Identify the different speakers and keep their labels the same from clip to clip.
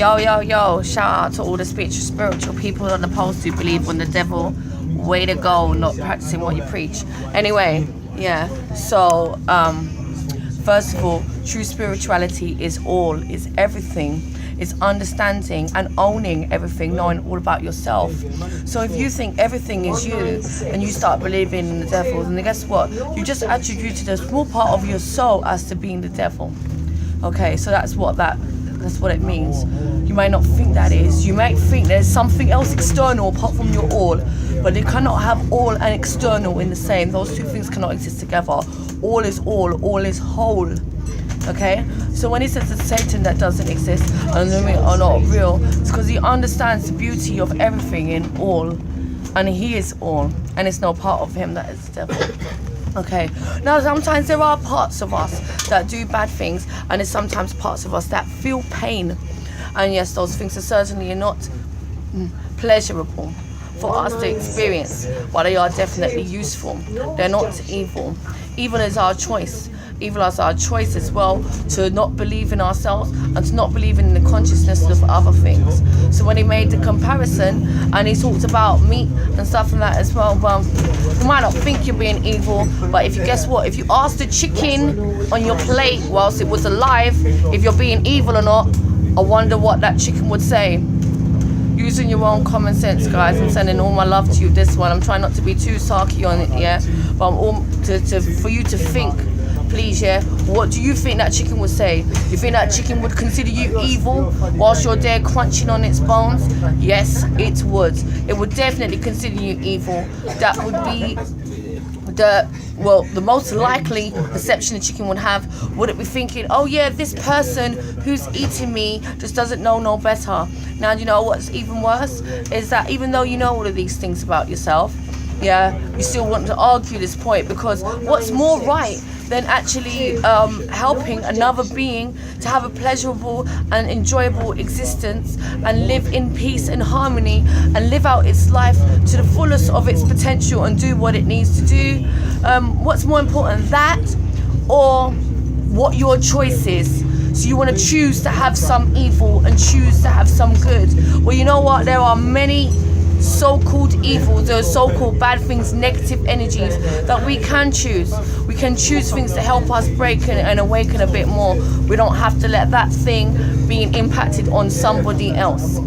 Speaker 1: Yo, shout out to all the spiritual people on the post who believe on the devil. Way to go, not practicing what you preach. Anyway, yeah, so first of all, true spirituality is everything. It's understanding and owning everything, knowing all about yourself. So if you think everything is you and you start believing in the devil, then guess what? You just attributed a small part of your soul as to being the devil. Okay, so that's what it means. You might not think that is. You might think there's something else external apart from your all, but you cannot have all and external in the same. Those two things cannot exist together. All is whole. Okay, so when he says it's Satan that doesn't exist and women are not real, it's because he understands the beauty of everything in all, and he is all, and it's no part of him that is the devil. Okay, now sometimes there are parts of us that do bad things, and there's sometimes parts of us that feel pain, and yes, those things are certainly not pleasurable for us to experience, but they are definitely useful. They're not evil. Evil is our choice. Evil is our choice as well to not believe in ourselves and to not believe in the consciousness of other things. So when he made the comparison and he talked about meat and stuff like that as well, you might not think you're being evil, but if you guess what, if you ask the chicken on your plate whilst it was alive if you're being evil or not, I wonder what that chicken would say. Using your own common sense, guys. I'm sending all my love to you this one. I'm trying not to be too sarky on it, yeah, but I'm all for you to think, please, yeah. What do you think that chicken would say? You think that chicken would consider you evil whilst you're there crunching on its bones? Yes, it would. It would definitely consider you evil. That would be the most likely perception the chicken would have. Would it be thinking, oh yeah, this person who's eating me just doesn't know no better? Now, you know what's even worse is that even though you know all of these things about yourself, yeah, you still want to argue this point, because what's more right than actually helping another being to have a pleasurable and enjoyable existence and live in peace and harmony and live out its life to the fullest of its potential and do what it needs to do? What's more important, that or what your choice is? So you want to choose to have some evil and choose to have some good. Well, you know what? There are many so-called evils, those so-called bad things, negative energies that we can choose. We can choose things to help us break and awaken a bit more. We don't have to let that thing being impacted on somebody else.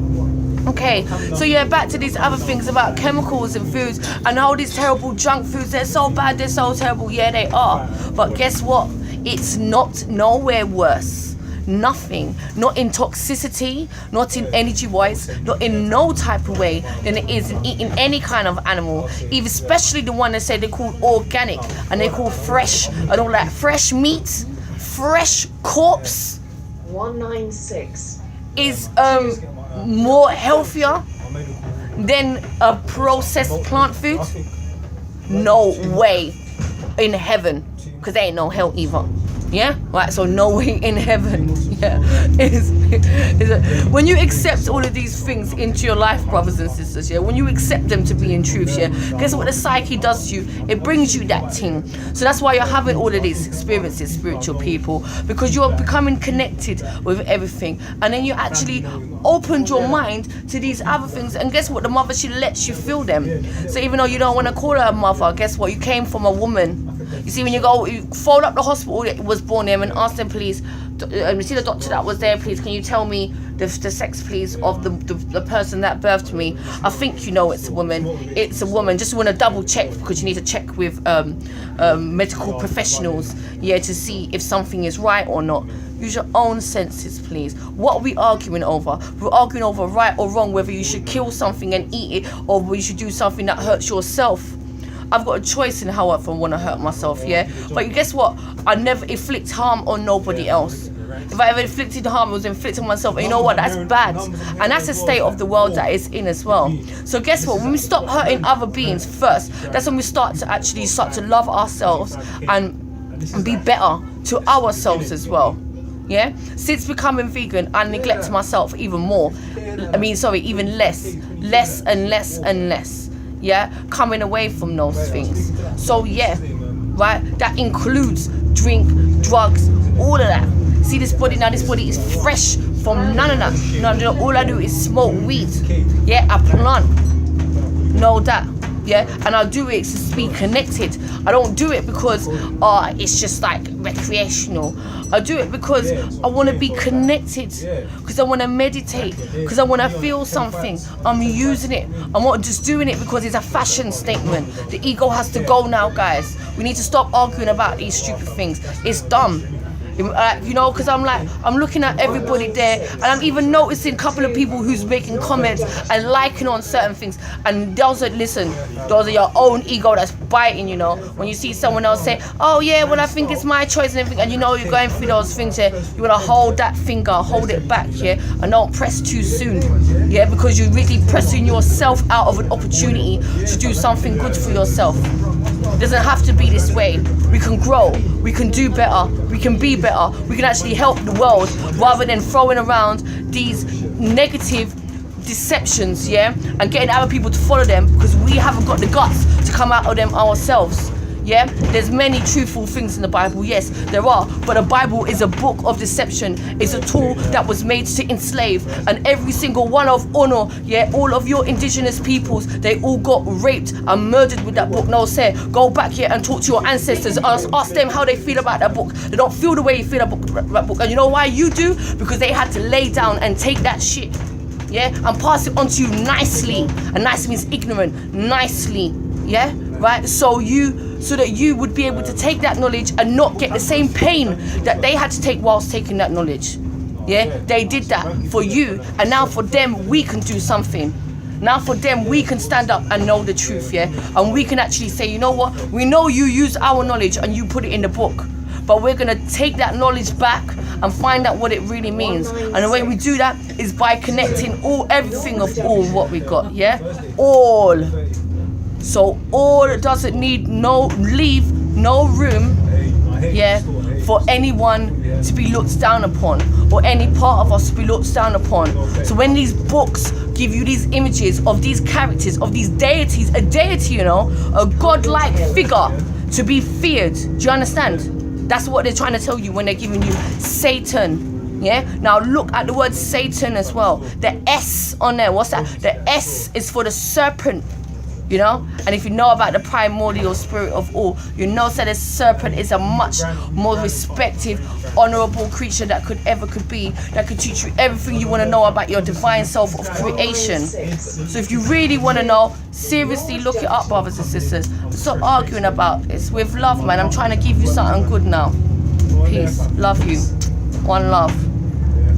Speaker 1: Okay, so yeah, back to these other things about chemicals and foods and all these terrible junk foods. They're so bad, they're so terrible. Yeah, they are. But guess what? It's not nowhere worse. Nothing, not in toxicity, not in energy wise, not in no type of way than it is in eating any kind of animal, even especially the one they say they call organic and they call fresh and all that. Fresh meat, fresh corpse
Speaker 2: 196
Speaker 1: is more healthier than a processed plant food. No way in heaven, because there ain't no hell either. Yeah, right. So no way in heaven. Yeah, when you accept all of these things into your life, brothers and sisters. Yeah, when you accept them to be in truth. Yeah, guess what the psyche does to you? It brings you that thing. So that's why you're having all of these experiences, spiritual people, because you're becoming connected with everything, and then you actually opened your mind to these other things. And guess what? The mother, she lets you feel them. So even though you don't want to call her a mother, guess what? You came from a woman. You see, when you phone up the hospital that was born in and ask them, please, you see the doctor that was there, please, can you tell me the sex, please, of the person that birthed me? I think you know it's a woman. It's a woman. Just want to double check, because you need to check with medical professionals, yeah, to see if something is right or not. Use your own senses, please. What are we arguing over? We're arguing over right or wrong, whether you should kill something and eat it or whether you should do something that hurts yourself. I've got a choice in how I want to hurt myself, yeah? But guess what? I never inflict harm on nobody else. If I ever inflicted harm, it was inflicted on myself. And you know what? That's bad. And that's the state of the world that it's in as well. So guess what? When we stop hurting other beings first, that's when we start to love ourselves and be better to ourselves as well. Yeah? Since becoming vegan, I neglect myself even more. Even less and less. Yeah, coming away from those things. So yeah, right, that includes drink, drugs, all of that. See this body now, this body is fresh from none of that. No, all I do is smoke weed. Yeah, I plant. Know that. Yeah, and I do it to be connected. I don't do it because it's just like recreational. I do it because I want to be connected, because I want to meditate, because I want to feel something. I'm using it. I'm not just doing it because it's a fashion statement. The ego has to go now, guys. We need to stop arguing about these stupid things. It's dumb. You know, because I'm looking at everybody there, and I'm even noticing a couple of people who's making comments and liking on certain things, and those are your own ego that's biting, you know. When you see someone else say, oh yeah, well I think it's my choice and everything, and you know you're going through those things here, you want to hold that finger, hold it back, yeah, and don't press too soon, yeah, because you're really pressing yourself out of an opportunity to do something good for yourself. It doesn't have to be this way. We can grow, we can do better, we can be better, we can actually help the world rather than throwing around these negative deceptions, yeah, and getting other people to follow them because we haven't got the guts to come out of them ourselves. Yeah, there's many truthful things in the Bible, yes, there are, but the Bible is a book of deception. It's a tool that was made to enslave, and every single one of honor, yeah, all of your indigenous peoples, they all got raped and murdered with that book. No, say, go back here and talk to your ancestors, ask them how they feel about that book. They don't feel the way you feel about that book, and you know why you do? Because they had to lay down and take that shit, yeah, and pass it on to you nicely, and nice means ignorant, nicely, yeah, right, so that you would be able to take that knowledge and not get the same pain that they had to take whilst taking that knowledge. Yeah, they did that for you, and now for them we can do something. Now for them we can stand up and know the truth, yeah, and we can actually say, you know what, we know you use our knowledge and you put it in the book, but we're gonna take that knowledge back and find out what it really means. And the way we do that is by connecting everything of all what we got, yeah, all. So all doesn't leave no room, yeah, for anyone to be looked down upon, or any part of us to be looked down upon. So when these books give you these images of these characters, of these deities, a deity, you know, a godlike figure to be feared, do you understand? That's what they're trying to tell you when they're giving you Satan. Yeah, now look at the word Satan as well. The S on there, what's that? The S is for the serpent. You know, and if you know about the primordial spirit of all, you know that the serpent is a much more respected, honorable creature that could be, that could teach you everything you want to know about your divine self of creation. So if you really want to know, seriously look it up, brothers and sisters. Stop arguing about this. With love, man. I'm trying to give you something good now. Peace. Love you. One love.